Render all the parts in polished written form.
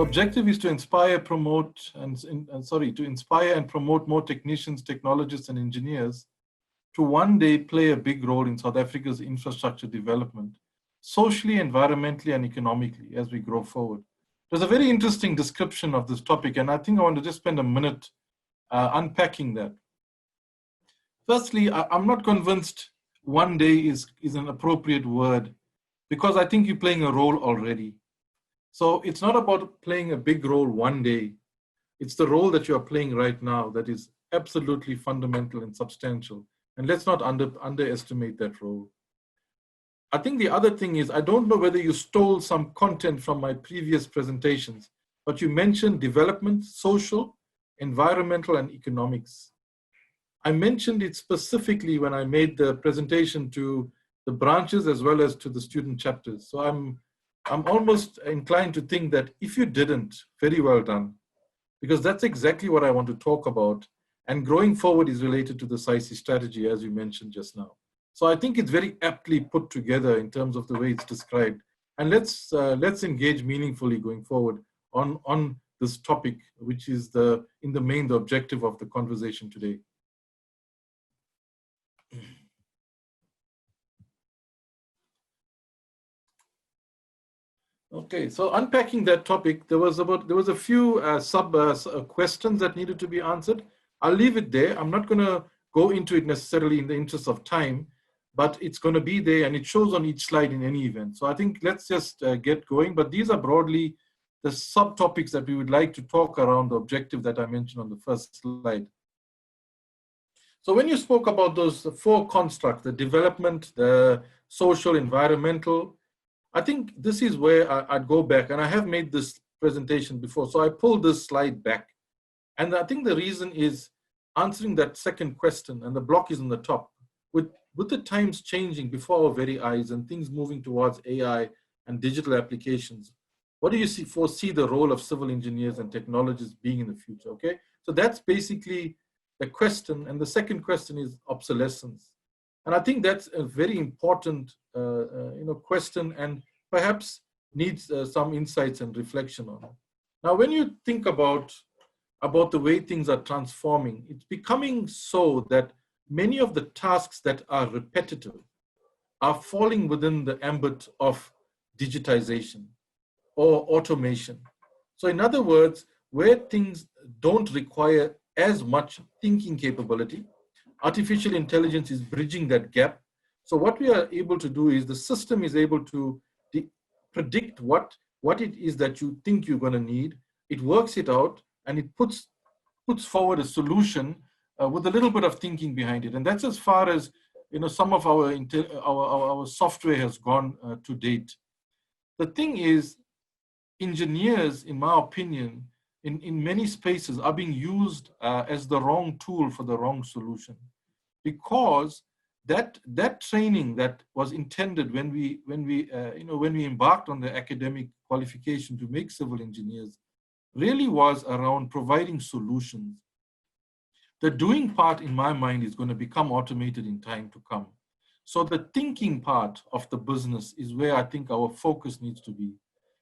objective is to inspire, promote, to inspire and promote more technicians, technologists, and engineers to one day play a big role in South Africa's infrastructure development, socially, environmentally, and economically as we grow forward. There's a very interesting description of this topic, and I think I want to just spend a minute unpacking that. Firstly, I'm not convinced one day is an appropriate word, because I think you're playing a role already. So it's not about playing a big role one day. It's the role that you are playing right now that is absolutely fundamental and substantial. And let's not underestimate that role. I think the other thing is, I don't know whether you stole some content from my previous presentations, but you mentioned development, social, environmental, and economics. I mentioned it specifically when I made the presentation to the branches as well as to the student chapters. So I'm almost inclined to think that if you didn't, very well done, because that's exactly what I want to talk about. And growing forward is related to the SAICE strategy, as you mentioned just now. So I think it's very aptly put together in terms of the way it's described. And let's engage meaningfully going forward on this topic, which is in the main the objective of the conversation today. Okay, so unpacking that topic, there was a few questions that needed to be answered. I'll leave it there. I'm not going to go into it necessarily in the interest of time, but it's going to be there and it shows on each slide in any event. So I think let's just get going. But these are broadly the subtopics that we would like to talk around the objective that I mentioned on the first slide. So when you spoke about those four constructs, the development, the social, environmental, I think this is where I'd go back, and I have made this presentation before. So I pulled this slide back. And I think the reason is answering that second question, and the block is on the top. With the times changing before our very eyes and things moving towards AI and digital applications, what do you foresee the role of civil engineers and technologists being in the future, okay? So that's basically the question. And the second question is obsolescence. And I think that's a very important question, and perhaps needs some insights and reflection on it. Now, when you think about the way things are transforming, it's becoming so that many of the tasks that are repetitive are falling within the ambit of digitization or automation. So in other words, where things don't require as much thinking capability, artificial intelligence is bridging that gap. So what we are able to do is the system is able to predict what it is that you think you're going to need. It works it out and it puts forward a solution with a little bit of thinking behind it. And that's as far as some of our software has gone to date. The thing is, engineers, in my opinion, in many spaces are being used as the wrong tool for the wrong solution, because that training that was intended when we embarked on the academic qualification to make civil engineers really was around providing solutions. The doing part, in my mind, is going to become automated in time to come. So the thinking part of the business is where I think our focus needs to be.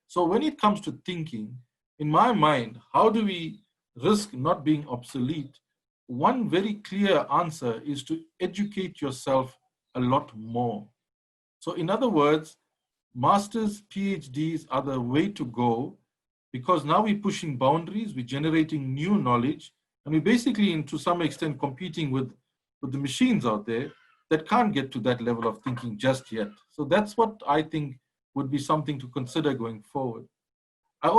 So when it comes to thinking, in my mind, how do we risk not being obsolete? One very clear answer is to educate yourself a lot more. So in other words, masters, PhDs are the way to go, because now we're pushing boundaries, we're generating new knowledge, and we're basically, to some extent, competing with the machines out there that can't get to that level of thinking just yet. So that's what I think would be something to consider going forward. I'm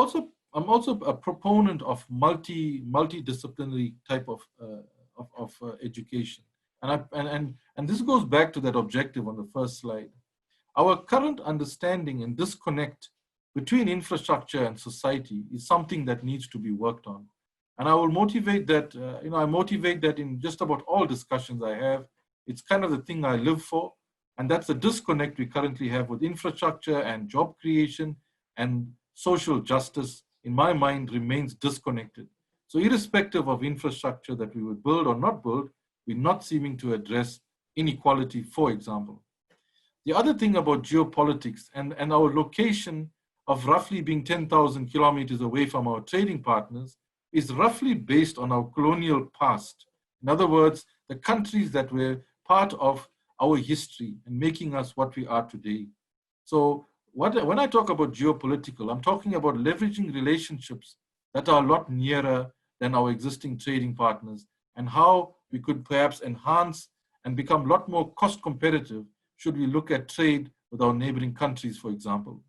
also a proponent of multidisciplinary type of education. And this goes back to that objective on the first slide. Our current understanding and disconnect between infrastructure and society is something that needs to be worked on. And I will motivate that, I motivate that in just about all discussions I have. It's kind of the thing I live for. And that's the disconnect we currently have with infrastructure and job creation, and social justice, in my mind, remains disconnected. So irrespective of infrastructure that we would build or not build, we're not seeming to address inequality, for example. The other thing about geopolitics and our location of roughly being 10,000 kilometers away from our trading partners is roughly based on our colonial past. In other words, the countries that were part of our history and making us what we are today. So when I talk about geopolitical, I'm talking about leveraging relationships that are a lot nearer than our existing trading partners, and how we could perhaps enhance and become a lot more cost competitive should we look at trade with our neighboring countries, for example.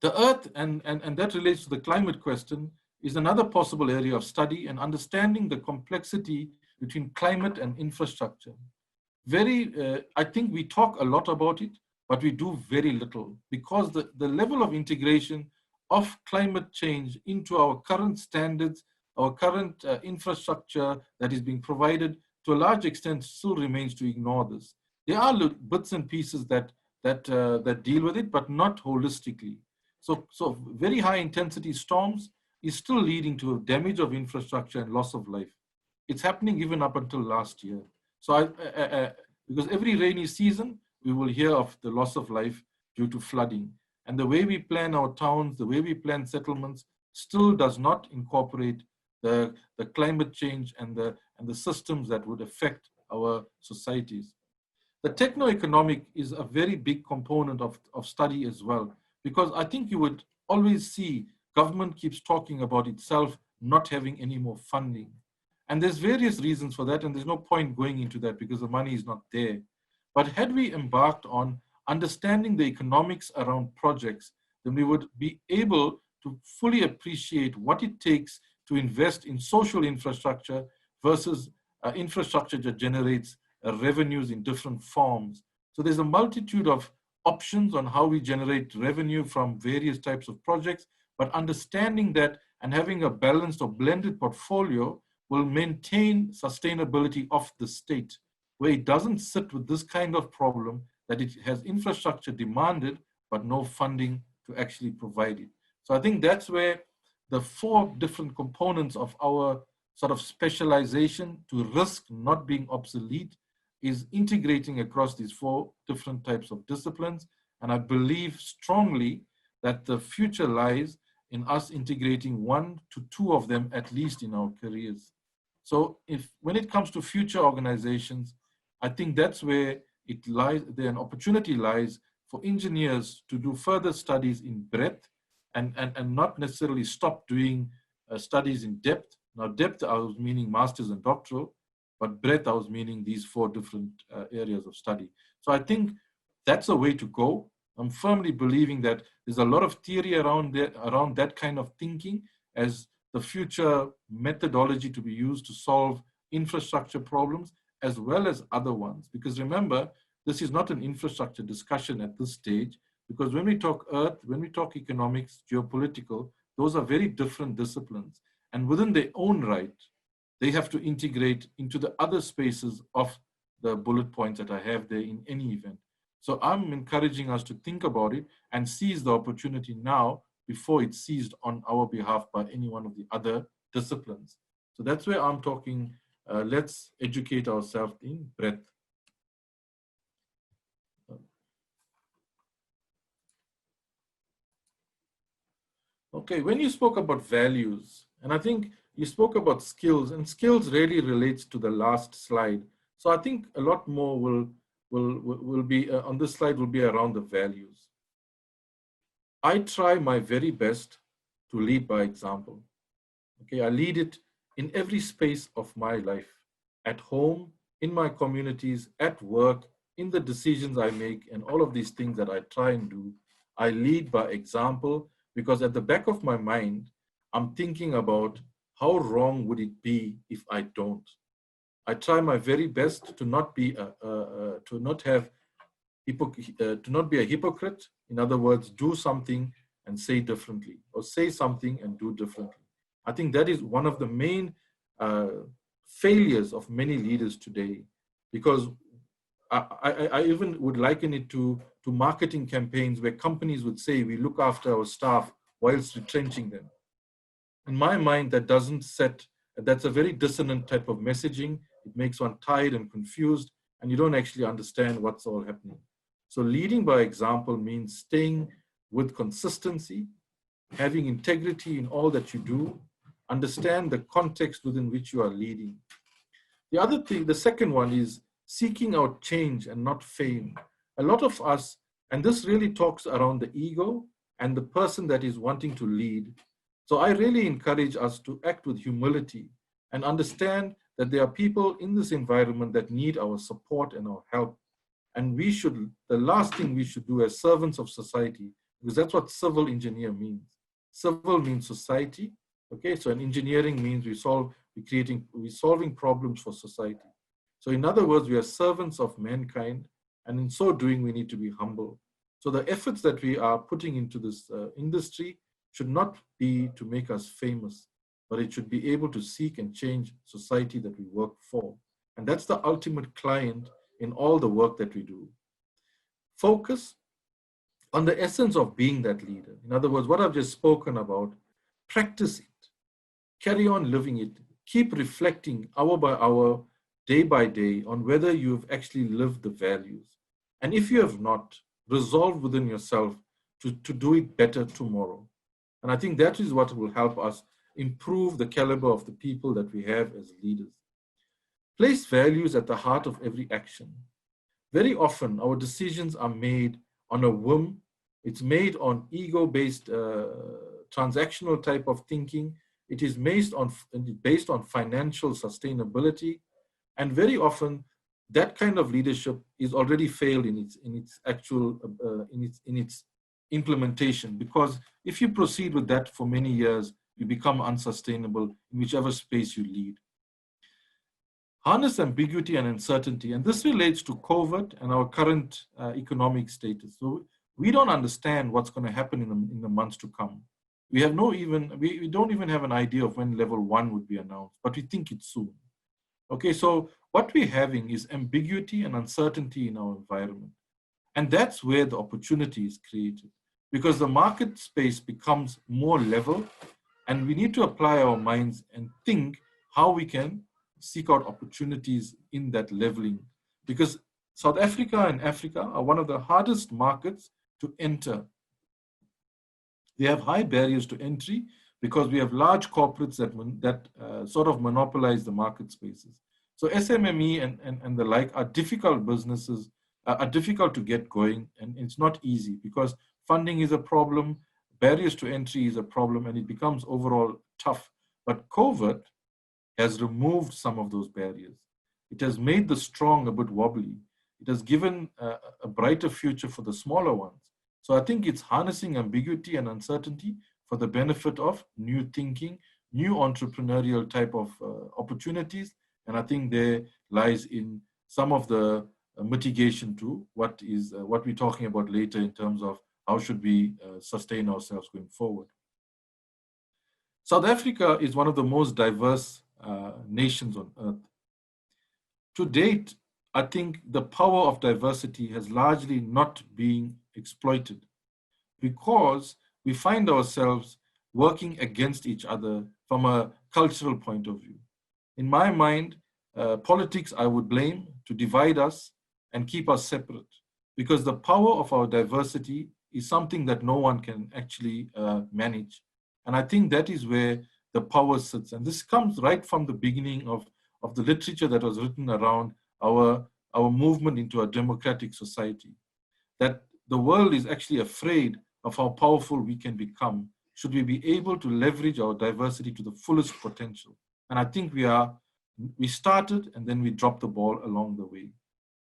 The Earth, and that relates to the climate question, is another possible area of study and understanding the complexity between climate and infrastructure. I think we talk a lot about it, but we do very little, because the level of integration of climate change into our current standards, our current infrastructure that is being provided, to a large extent still remains to ignore this. There are bits and pieces that deal with it, but not holistically. So very high intensity storms is still leading to damage of infrastructure and loss of life. It's happening even up until last year. So because every rainy season, we will hear of the loss of life due to flooding. And the way we plan our towns, the way we plan settlements, still does not incorporate the climate change and the systems that would affect our societies. The techno-economic is a very big component of study as well, because I think you would always see government keeps talking about itself not having any more funding. And there's various reasons for that, and there's no point going into that because the money is not there. But had we embarked on understanding the economics around projects, then we would be able to fully appreciate what it takes to invest in social infrastructure versus infrastructure that generates revenues in different forms. So there's a multitude of options on how we generate revenue from various types of projects, but understanding that and having a balanced or blended portfolio will maintain sustainability of the state, where it doesn't sit with this kind of problem that it has infrastructure demanded, but no funding to actually provide it. So I think that's where the 4 different components of our sort of specialization to risk not being obsolete is integrating across these 4 different types of disciplines. And I believe strongly that the future lies in us integrating 1 to 2 of them at least in our careers. So when it comes to future organizations, I think that's where it lies, there an opportunity lies for engineers to do further studies in breadth and not necessarily stop doing studies in depth. Now depth, I was meaning masters and doctoral, but breadth, I was meaning these 4 different areas of study. So I think that's a way to go. I'm firmly believing that there's a lot of theory around that kind of thinking as the future methodology to be used to solve infrastructure problems as well as other ones. Because remember, this is not an infrastructure discussion at this stage, because when we talk earth, when we talk economics, geopolitical, those are very different disciplines. And within their own right, they have to integrate into the other spaces of the bullet points that I have there in any event. So I'm encouraging us to think about it and seize the opportunity now before it's seized on our behalf by any one of the other disciplines. So that's where I'm talking, let's educate ourselves in breadth. Okay, when you spoke about values, and I think you spoke about skills, and skills really relates to the last slide. So I think a lot more will be on this slide will be around the values. I try my very best to lead by example. Okay, I lead it in every space of my life, at home, in my communities, at work, in the decisions I make, and all of these things that I try and do. I lead by example, because at the back of my mind, I'm thinking about how wrong would it be if I don't. I try my very best to not be to not be a hypocrite. In other words, do something and say differently, or say something and do differently. I think that is one of the main failures of many leaders today, because I even would liken it to marketing campaigns where companies would say we look after our staff whilst retrenching them. In my mind, that's a very dissonant type of messaging. It makes one tired and confused, and you don't actually understand what's all happening. So leading by example means staying with consistency, having integrity in all that you do, understand the context within which you are leading. The other thing, the second one is seeking out change and not fame. A lot of us, and this really talks around the ego and the person that is wanting to lead. So I really encourage us to act with humility and understand that there are people in this environment that need our support and our help. And we should, the last thing we should do as servants of society, because that's what civil engineer means. Civil means society. Okay, so an engineering means we're solving problems for society. So in other words, we are servants of mankind, and in so doing, we need to be humble. So the efforts that we are putting into this industry should not be to make us famous, but it should be able to seek and change society that we work for. And that's the ultimate client in all the work that we do. Focus on the essence of being that leader. In other words, what I've just spoken about, practice it, carry on living it, keep reflecting hour by hour, day by day on whether you've actually lived the values. And if you have not, resolve within yourself to do it better tomorrow. And I think that is what will help us improve the caliber of the people that we have as leaders. Place values at the heart of every action. Very often, our decisions are made on a whim. It's made on ego-based, transactional type of thinking. It is based on financial sustainability. And very often, that kind of leadership is already failed in its implementation, because if you proceed with that for many years, you become unsustainable in whichever space you lead. Harness ambiguity and uncertainty, and this relates to COVID and our current economic status. So we don't understand what's going to happen in the months to come. We don't even have an idea of when level 1 would be announced, but we think it's soon. Okay, so what we're having is ambiguity and uncertainty in our environment. And that's where the opportunity is created, because the market space becomes more level, and we need to apply our minds and think how we can seek out opportunities in that leveling. Because South Africa and Africa are one of the hardest markets to enter. They have high barriers to entry because we have large corporates that sort of monopolize the market spaces. So SMME and the like are difficult businesses, are difficult to get going, and it's not easy because funding is a problem, barriers to entry is a problem, and it becomes overall tough. But COVID has removed some of those barriers. It has made the strong a bit wobbly. It has given a brighter future for the smaller ones. So I think it's harnessing ambiguity and uncertainty for the benefit of new thinking, new entrepreneurial type of opportunities. And I think there lies in some of the mitigation to what we're talking about later in terms of how should we sustain ourselves going forward. South Africa is one of the most diverse nations on earth. To date, I think the power of diversity has largely not been exploited because we find ourselves working against each other from a cultural point of view. In my mind, politics I would blame to divide us and keep us separate, because the power of our diversity is something that no one can actually manage. And I think that is where the power sits. And this comes right from the beginning of the literature that was written around our movement into a democratic society, that the world is actually afraid of how powerful we can become should we be able to leverage our diversity to the fullest potential. And I think we started and then we dropped the ball along the way.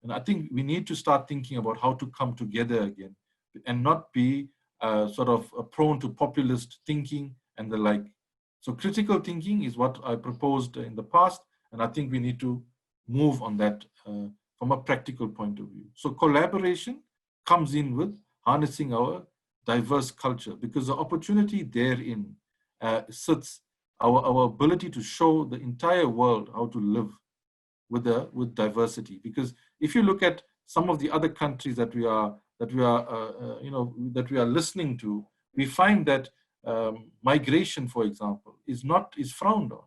And I think we need to start thinking about how to come together again and not be sort of prone to populist thinking and the like. So critical thinking is what I proposed in the past, and I think we need to move on that from a practical point of view. So collaboration comes in with harnessing our diverse culture, because the opportunity therein sits our ability to show the entire world how to live with diversity. Because if you look at some of the other countries that we are listening to, we find that migration, for example, is frowned on.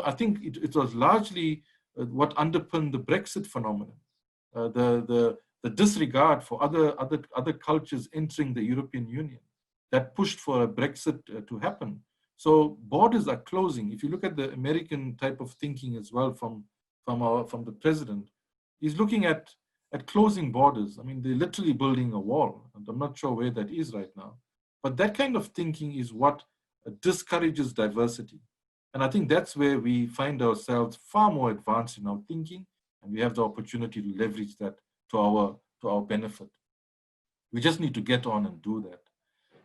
I think it was largely what underpinned the Brexit phenomenon. The the disregard for other cultures entering the European Union that pushed for a Brexit to happen. So borders are closing. If you look at the American type of thinking as well from the president, he's looking at closing borders. I mean, they're literally building a wall, and I'm not sure where that is right now. But that kind of thinking is what discourages diversity. And I think that's where we find ourselves far more advanced in our thinking, and we have the opportunity to leverage that to our benefit. We just need to get on and do that.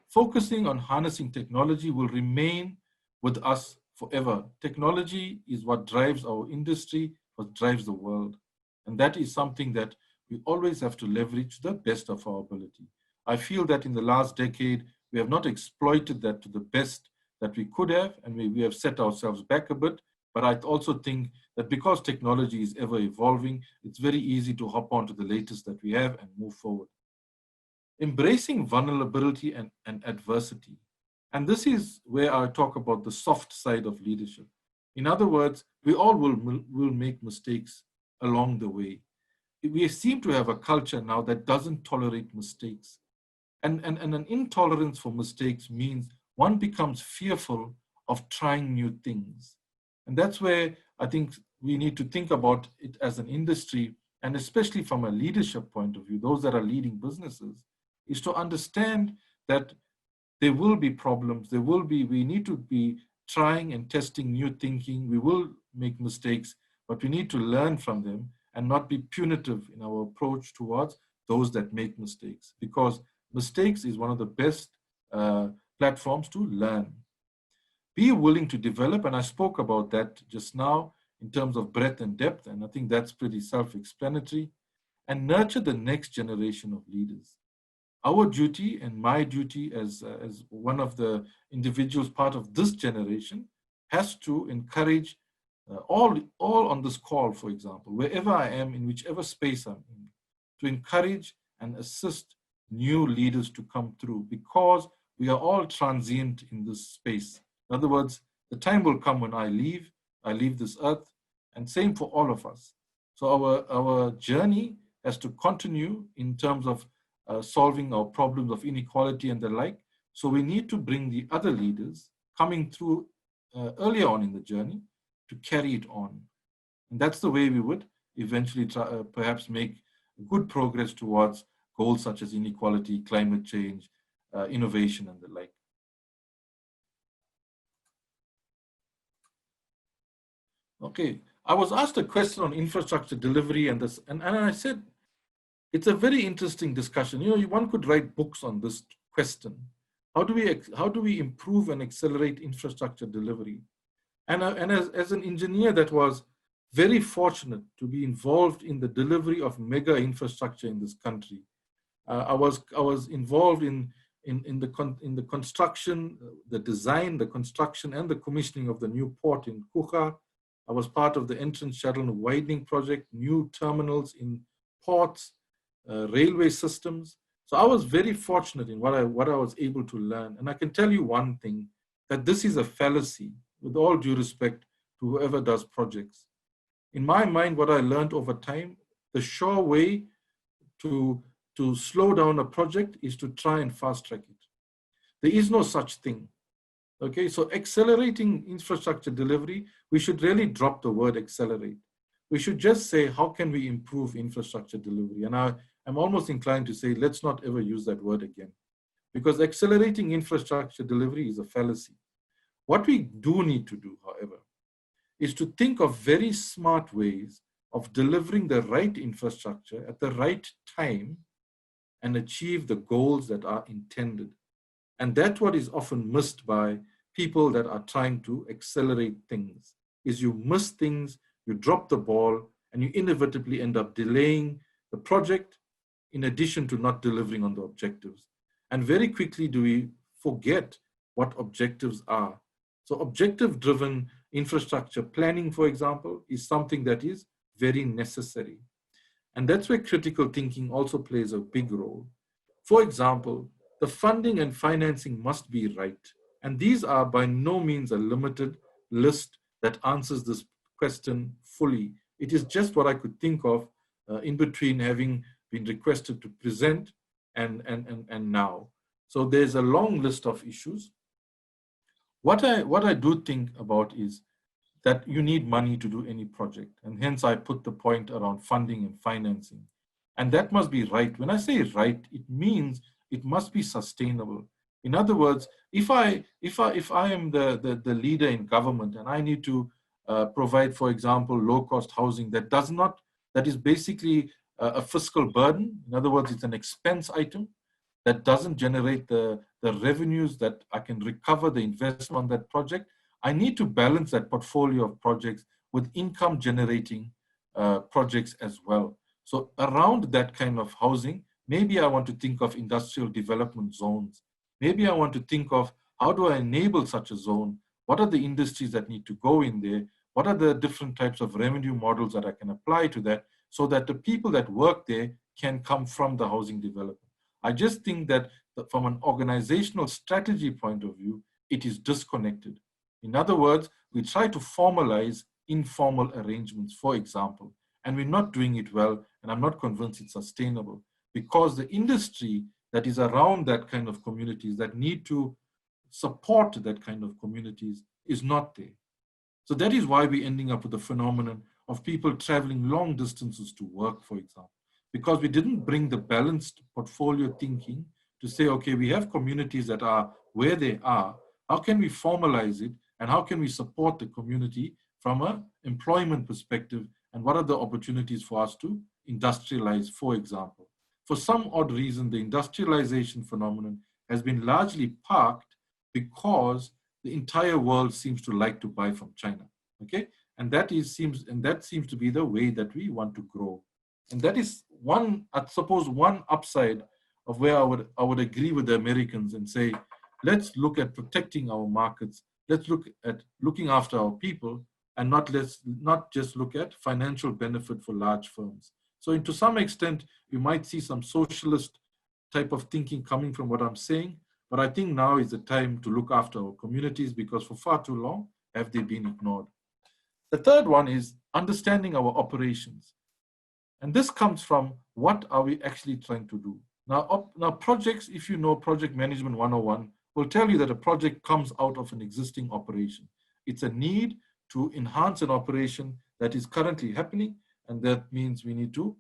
Focusing on harnessing technology will remain with us forever. Technology is what drives our industry, what drives the world. And that is something that we always have to leverage to the best of our ability. I feel that in the last decade, we have not exploited that to the best that we could have, and we have set ourselves back a bit. But I also think that because technology is ever evolving, it's very easy to hop onto the latest that we have and move forward. Embracing vulnerability and adversity. And this is where I talk about the soft side of leadership. In other words, we all will make mistakes along the way. We seem to have a culture now that doesn't tolerate mistakes. And an intolerance for mistakes means one becomes fearful of trying new things. And that's where I think we need to think about it as an industry, and especially from a leadership point of view, those that are leading businesses, is to understand that there will be problems, we need to be trying and testing new thinking, we will make mistakes, but we need to learn from them and not be punitive in our approach towards those that make mistakes, because mistakes is one of the best platforms to learn. Be willing to develop, and I spoke about that just now in terms of breadth and depth, and I think that's pretty self-explanatory, and nurture the next generation of leaders. Our duty and my duty as one of the individuals part of this generation has to encourage all on this call, for example, wherever I am, in whichever space I'm in, to encourage and assist new leaders to come through, because we are all transient in this space. In other words, the time will come when I leave this earth, and same for all of us. So our journey has to continue in terms of solving our problems of inequality and the like. So we need to bring the other leaders coming through earlier on in the journey to carry it on. And that's the way we would eventually try, perhaps make good progress towards goals such as inequality, climate change, innovation, and the like. Okay, I was asked a question on infrastructure delivery and this, and I said, it's a very interesting discussion. You know, one could write books on this question. How do we improve and accelerate infrastructure delivery? And as an engineer that was very fortunate to be involved in the delivery of mega infrastructure in this country, I was involved in the construction, the design, the construction, and the commissioning of the new port in Kucha. I was part of the entrance channel widening project, new terminals in ports, railway systems. So I was very fortunate in what I was able to learn. And I can tell you one thing, that this is a fallacy, with all due respect to whoever does projects. In my mind, what I learned over time, the sure way to slow down a project is to try and fast track it. There is no such thing. Okay, so accelerating infrastructure delivery, we should really drop the word accelerate. We should just say, how can we improve infrastructure delivery? And I'm almost inclined to say, let's not ever use that word again, because accelerating infrastructure delivery is a fallacy. What we do need to do, however, is to think of very smart ways of delivering the right infrastructure at the right time and achieve the goals that are intended. And that's what is often missed by people that are trying to accelerate things, is you miss things, you drop the ball, and you inevitably end up delaying the project in addition to not delivering on the objectives. And very quickly do we forget what objectives are. So objective-driven infrastructure planning, for example, is something that is very necessary. And that's where critical thinking also plays a big role. For example, the funding and financing must be right. And these are by no means a limited list that answers this question fully. It is just what I could think of in between having been requested to present and now. So there's a long list of issues. What I do think about is that you need money to do any project. And hence I put the point around funding and financing. And that must be right. When I say right, it means it must be sustainable. In other words, if I am the leader in government and I need to provide, for example, low-cost housing that is basically a fiscal burden. In other words, it's an expense item that doesn't generate the revenues that I can recover the investment on that project. I need to balance that portfolio of projects with income generating projects as well. So around that kind of housing, maybe I want to think of industrial development zones. Maybe I want to think of how do I enable such a zone? What are the industries that need to go in there? What are the different types of revenue models that I can apply to that so that the people that work there can come from the housing development? I just think that from an organizational strategy point of view, it is disconnected. In other words, we try to formalize informal arrangements, for example, and we're not doing it well, and I'm not convinced it's sustainable because the industry that is around that kind of communities that need to support that kind of communities is not there. So that is why we're ending up with the phenomenon of people traveling long distances to work, for example, because we didn't bring the balanced portfolio thinking to say, okay, we have communities that are where they are. How can we formalize it? And how can we support the community from an employment perspective? And what are the opportunities for us to industrialize, for example? For some odd reason, the industrialization phenomenon has been largely parked because the entire world seems to like to buy from China, okay? And that seems to be the way that we want to grow. And that is one, I suppose, one upside of where I would agree with the Americans and say, let's look at protecting our markets. Let's look at looking after our people and not just look at financial benefit for large firms. So to some extent, you might see some socialist type of thinking coming from what I'm saying, but I think now is the time to look after our communities because for far too long have they been ignored. The third one is understanding our operations. And this comes from what are we actually trying to do? Now projects, if you know Project Management 101, will tell you that a project comes out of an existing operation. It's a need to enhance an operation that is currently happening, and that means we need to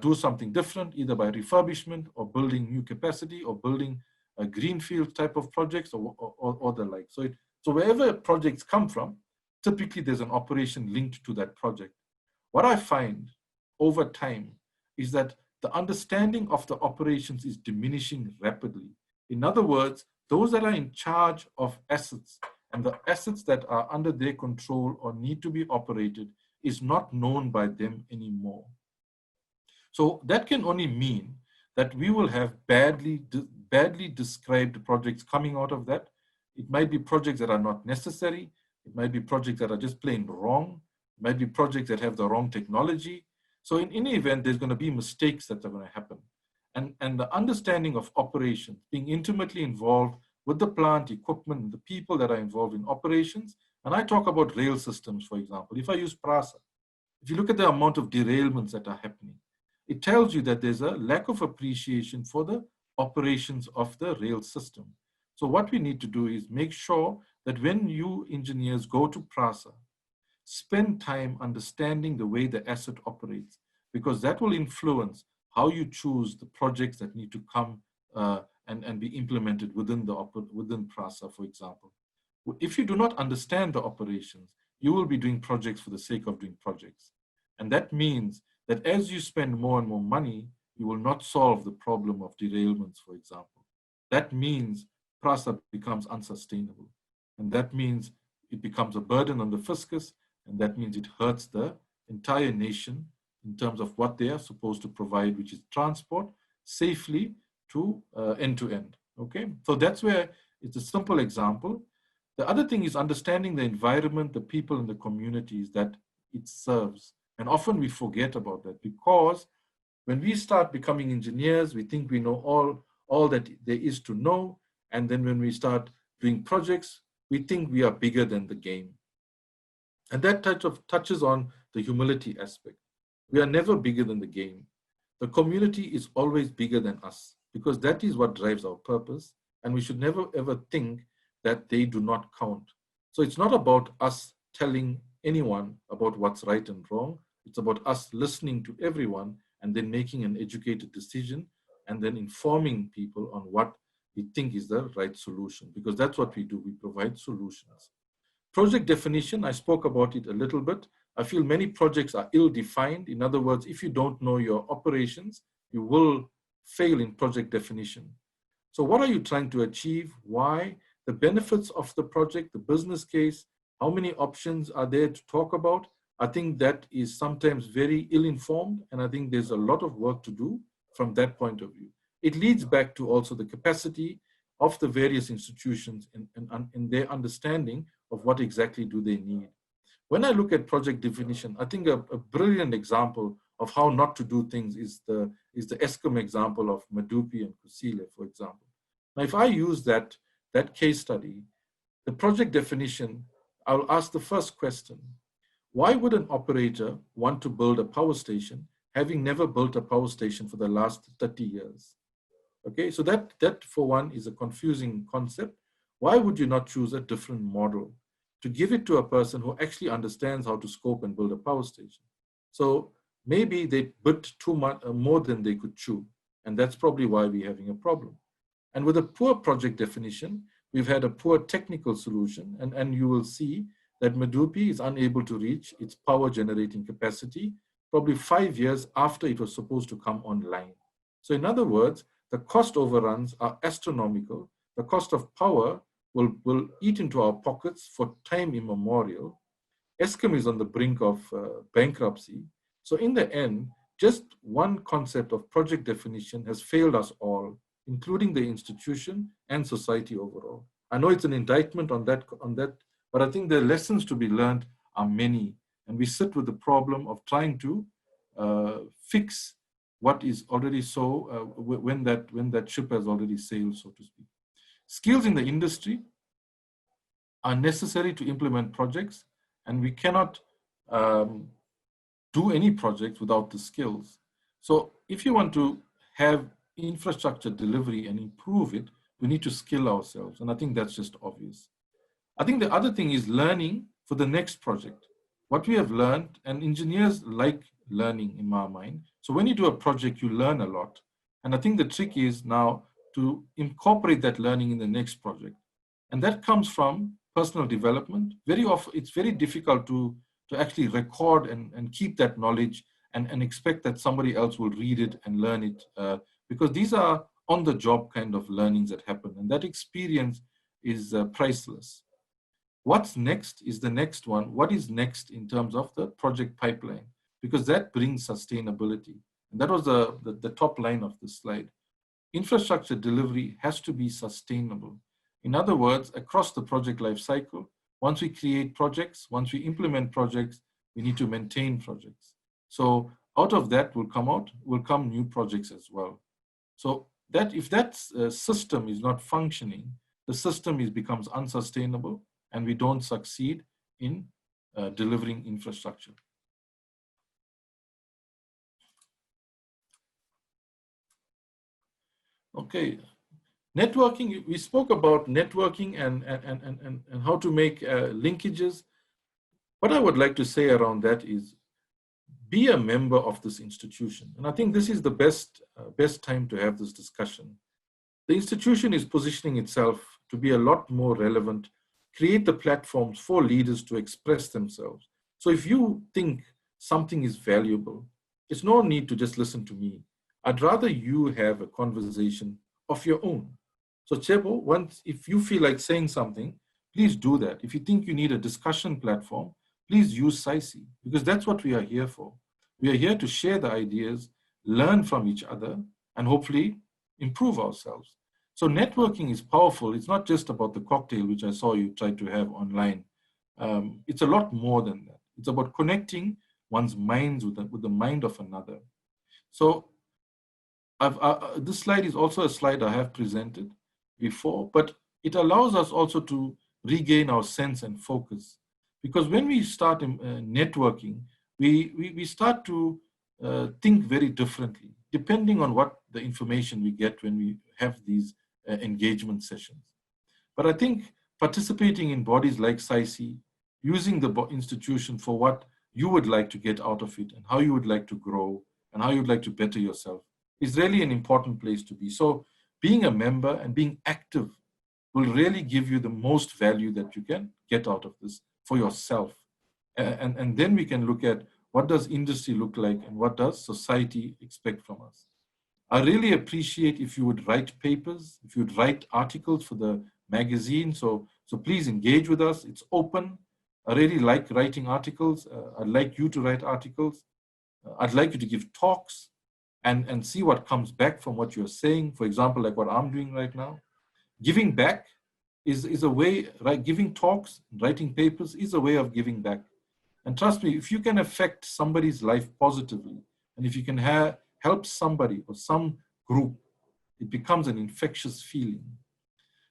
do something different, either by refurbishment or building new capacity or building a greenfield type of projects or the like. So wherever projects come from, typically there's an operation linked to that project. What I find over time is that the understanding of the operations is diminishing rapidly. In other words, those that are in charge of assets and the assets that are under their control or need to be operated is not known by them anymore. So that can only mean that we will have badly described projects coming out of that. It might be projects that are not necessary. It might be projects that are just plain wrong. It might be projects that have the wrong technology. So in any event, there's going to be mistakes that are going to happen. And the understanding of operations, being intimately involved with the plant, equipment, and the people that are involved in operations. And I talk about rail systems, for example. If I use PRASA, if you look at the amount of derailments that are happening, it tells you that there's a lack of appreciation for the operations of the rail system. So what we need to do is make sure that when you engineers go to PRASA, spend time understanding the way the asset operates, because that will influence how you choose the projects that need to come and be implemented within PRASA, for example. If you do not understand the operations, you will be doing projects for the sake of doing projects. And that means that as you spend more and more money, you will not solve the problem of derailments, for example. That means PRASA becomes unsustainable. And that means it becomes a burden on the fiscus, and that means it hurts the entire nation in terms of what they are supposed to provide, which is transport safely to end to end, okay? So that's where it's a simple example. The other thing is understanding the environment, the people and the communities that it serves. And often we forget about that because when we start becoming engineers, we think we know all that there is to know. And then when we start doing projects, we think we are bigger than the game. And that touches on the humility aspect. We are never bigger than the game. The community is always bigger than us because that is what drives our purpose. And we should never ever think that they do not count. So it's not about us telling anyone about what's right and wrong. It's about us listening to everyone and then making an educated decision and then informing people on what we think is the right solution, because that's what we do. We provide solutions. Project definition, I spoke about it a little bit. I feel many projects are ill-defined. In other words, if you don't know your operations, you will fail in project definition. So what are you trying to achieve? Why? The benefits of the project, the business case, how many options are there to talk about? I think that is sometimes very ill-informed, and I think there's a lot of work to do from that point of view. It leads back to also the capacity of the various institutions in their understanding of what exactly do they need. When I look at project definition, I think a brilliant example of how not to do things is the ESCOM example of Medupi and Kusile, for example. Now, if I use that case study, the project definition, I'll ask the first question. Why would an operator want to build a power station having never built a power station for the last 30 years? Okay, so that for one is a confusing concept. Why would you not choose a different model to give it to a person who actually understands how to scope and build a power station? So maybe they bit too much, more than they could chew. And that's probably why we're having a problem. And with a poor project definition, we've had a poor technical solution. And you will see that Medupi is unable to reach its power generating capacity probably 5 years after it was supposed to come online. So in other words, the cost overruns are astronomical. The cost of power will eat into our pockets for time immemorial. ESCOM is on the brink of bankruptcy. So in the end, just one concept of project definition has failed us all, including the institution and society overall. I know it's an indictment on that, but I think the lessons to be learned are many. And we sit with the problem of trying to fix what is already so, when that ship has already sailed, so to speak. Skills in the industry are necessary to implement projects, and we cannot do any project without the skills. So if you want to have infrastructure delivery and improve it, we need to skill ourselves. And I think that's just obvious. I think the other thing is learning for the next project. What we have learned, and engineers like learning in my mind. So when you do a project, you learn a lot. And I think the trick is now to incorporate that learning in the next project. And that comes from personal development. Very often, it's very difficult to actually record and keep that knowledge and expect that somebody else will read it and learn it, because these are on-the-job kind of learnings that happen. And that experience is priceless. What's next is the next one. What is next in terms of the project pipeline? Because that brings sustainability. And that was the top line of the slide. Infrastructure delivery has to be sustainable. In other words, across the project life cycle, once we create projects, once we implement projects, we need to maintain projects. So out of that will come new projects as well. So that if that system is not functioning, the system becomes unsustainable, and we don't succeed in delivering infrastructure. Okay, networking, we spoke about networking and how to make linkages. What I would like to say around that is be a member of this institution. And I think this is the best time to have this discussion. The institution is positioning itself to be a lot more relevant, create the platforms for leaders to express themselves. So if you think something is valuable, it's no need to just listen to me. I'd rather you have a conversation of your own. So Chebo, if you feel like saying something, please do that. If you think you need a discussion platform, please use SAICE, because that's what we are here for. We are here to share the ideas, learn from each other, and hopefully improve ourselves. So networking is powerful. It's not just about the cocktail, which I saw you try to have online. It's a lot more than that. It's about connecting one's minds with the mind of another. So this slide is also a slide I have presented before, but it allows us also to regain our sense and focus. Because when we start networking, we start to think very differently. depending on what the information we get when we have these engagement sessions. But I think participating in bodies like SAICE, using the institution for what you would like to get out of it and how you would like to grow and how you'd like to better yourself is really an important place to be. So being a member and being active will really give you the most value that you can get out of this for yourself. And then we can look at what does industry look like and what does society expect from us. I really appreciate if you would write papers, if you would write articles for the magazine. So please engage with us. It's open. I really like writing articles. I'd like you to write articles. I'd like you to give talks and see what comes back from what you're saying. For example, like what I'm doing right now. Giving back is a way, right? Giving talks, writing papers is a way of giving back. And trust me, if you can affect somebody's life positively, and if you can help somebody or some group, it becomes an infectious feeling.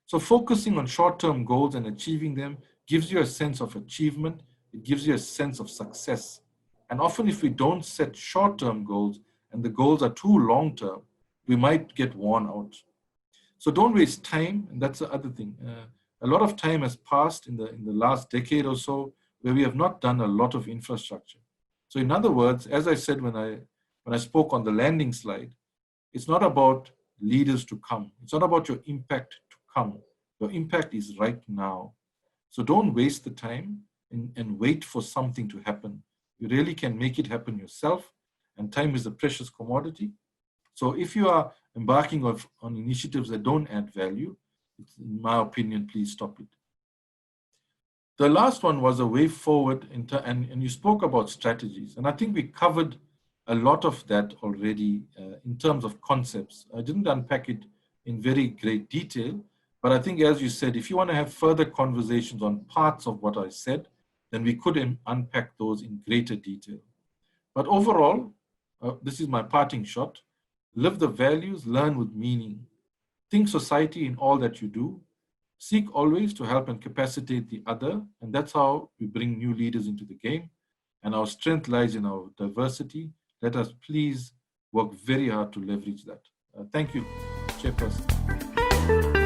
So focusing on short-term goals and achieving them gives you a sense of achievement. It gives you a sense of success. And often if we don't set short-term goals and the goals are too long-term, we might get worn out. So don't waste time, and that's the other thing. A lot of time has passed in the last decade or so where we have not done a lot of infrastructure. So in other words, as I said when I spoke on the landing slide, it's not about leaders to come. It's not about your impact to come. Your impact is right now. So don't waste the time and wait for something to happen. You really can make it happen yourself, and time is a precious commodity. So if you are embarking on initiatives that don't add value, in my opinion, please stop it. The last one was a way forward, and you spoke about strategies. And I think we covered a lot of that already in terms of concepts. I didn't unpack it in very great detail, but I think, as you said, if you want to have further conversations on parts of what I said, then we could unpack those in greater detail. But overall, this is my parting shot. Live the values, learn with meaning. Think society in all that you do. Seek always to help and capacitate the other, and that's how we bring new leaders into the game. And our strength lies in our diversity. Let us please work very hard to leverage that. Thank you, Chairperson.